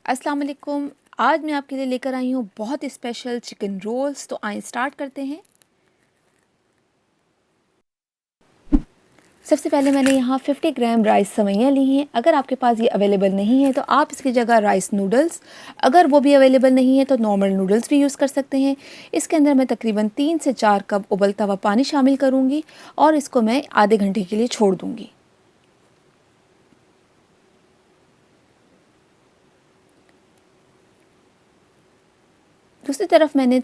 अस्सलाम वालेकुम। आज मैं आपके लिए लेकर आई हूँ बहुत स्पेशल चिकन रोल्स। तो आइए स्टार्ट करते हैं। सबसे पहले मैंने यहाँ 50 ग्राम राइस सेवइयाँ ली हैं। अगर आपके पास ये अवेलेबल नहीं है तो आप इसकी जगह राइस नूडल्स, अगर वो भी अवेलेबल नहीं है तो नॉर्मल नूडल्स भी यूज़ कर सकते हैं। इसके अंदर मैं तकरीबन 3 से 4 कप उबलता हुआ पानी शामिल करूँगी और इसको मैं आधे घंटे के लिए छोड़ दूँगी। दूसरी तरफ मैंने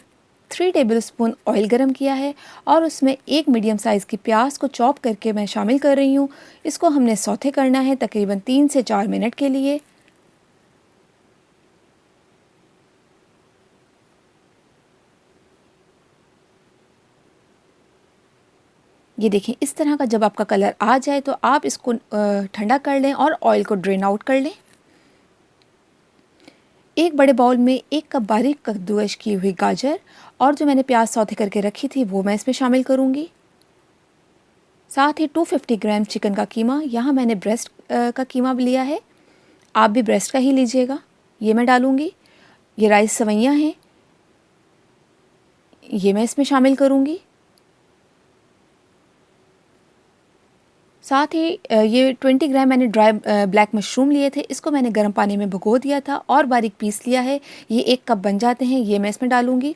3 टेबलस्पून ऑयल गरम किया है और उसमें एक मीडियम साइज़ की प्याज को चॉप करके मैं शामिल कर रही हूँ। इसको हमने सौते करना है तकरीबन 3 से 4 मिनट के लिए। ये देखिए, इस तरह का जब आपका कलर आ जाए तो आप इसको ठंडा कर लें और ऑयल को ड्रेन आउट कर लें। एक बड़े बाउल में 1 कप बारीक कद्दूकस की हुई गाजर और जो मैंने प्याज सौते करके रखी थी वो मैं इसमें शामिल करूँगी। साथ ही 250 ग्राम चिकन का कीमा, यहाँ मैंने ब्रेस्ट का कीमा लिया है, आप भी ब्रेस्ट का ही लीजिएगा। ये मैं डालूँगी। ये राइस सेवइयाँ हैं, ये मैं इसमें शामिल करूँगी। साथ ही ये 20 ग्राम मैंने ड्राई ब्लैक मशरूम लिए थे, इसको मैंने गर्म पानी में भिगो दिया था और बारीक पीस लिया है। ये 1 कप बन जाते हैं, ये मैं इसमें डालूँगी।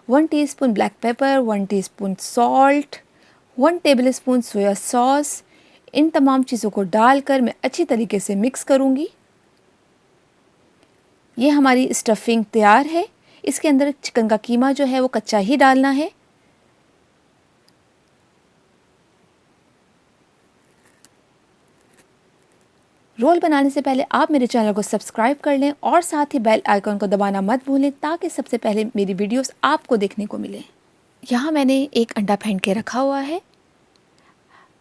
1 teaspoon black pepper, 1 teaspoon salt, 1 tablespoon soya sauce. इन तमाम चीज़ों को डालकर मैं अच्छी तरीके से मिक्स करूँगी। ये हमारी स्टफिंग तैयार है। इसके अंदर चिकन का कीमा जो है वो कच्चा ही डालना है। रोल बनाने से पहले आप मेरे चैनल को सब्सक्राइब कर लें और साथ ही बेल आइकन को दबाना मत भूलें ताकि सबसे पहले मेरी वीडियोस आपको देखने को मिले। यहाँ मैंने एक अंडा फेंट के रखा हुआ है।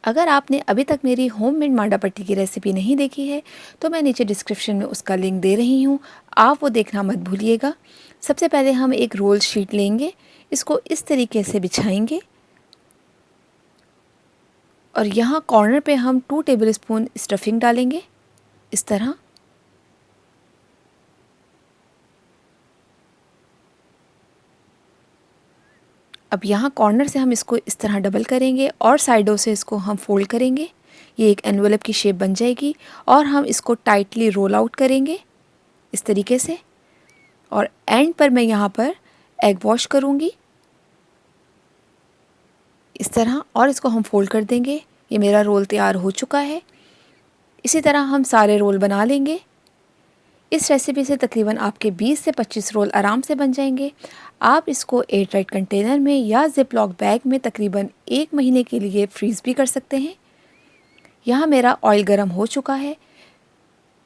अगर आपने अभी तक मेरी होममेड मांडा पट्टी की रेसिपी नहीं देखी है तो मैं नीचे डिस्क्रिप्शन में उसका लिंक दे रही हूँ, आप वो देखना मत भूलिएगा। सबसे पहले हम एक रोल शीट लेंगे, इसको इस तरीके से बिछाएंगे और यहाँ कॉर्नर पे हम 2 टेबलस्पून स्टफिंग डालेंगे इस तरह। अब यहाँ कॉर्नर से हम इसको इस तरह डबल करेंगे और साइडों से इसको हम फोल्ड करेंगे। ये एक एनवेलप की शेप बन जाएगी और हम इसको टाइटली रोल आउट करेंगे इस तरीके से। और एंड पर मैं यहाँ पर एग वॉश करूँगी इस तरह और इसको हम फोल्ड कर देंगे। ये मेरा रोल तैयार हो चुका है। इसी तरह हम सारे रोल बना लेंगे। इस रेसिपी से तकरीबन आपके 20 से 25 रोल आराम से बन जाएंगे। आप इसको एयर टाइट कंटेनर में या जिप लॉक बैग में तकरीबन 1 महीने के लिए फ्रीज़ भी कर सकते हैं। यहाँ मेरा ऑयल गरम हो चुका है,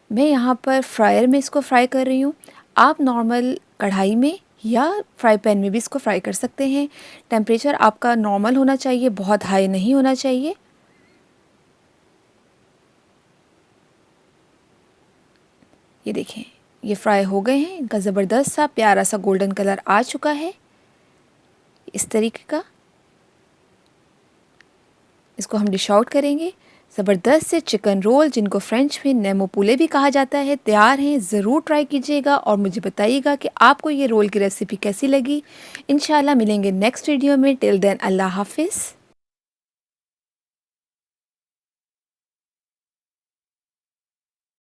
मैं यहाँ पर फ्रायर में इसको फ्राई कर रही हूँ। आप नॉर्मल कढ़ाई में या फ्राई पैन में भी इसको फ्राई कर सकते हैं। टेम्परेचर आपका नॉर्मल होना चाहिए, बहुत हाई नहीं होना चाहिए। ये देखें, ये फ्राई हो गए हैं, इनका ज़बरदस्त सा प्यारा सा गोल्डन कलर आ चुका है इस तरीके का। इसको हम डिश आउट करेंगे। ज़बरदस्त से चिकन रोल, जिनको फ्रेंच में नेमोपुले भी कहा जाता है, तैयार हैं। ज़रूर ट्राई कीजिएगा और मुझे बताइएगा कि आपको ये रोल की रेसिपी कैसी लगी। इंशाल्लाह मिलेंगे नेक्स्ट वीडियो में। टिल देन अल्लाह हाफिज़।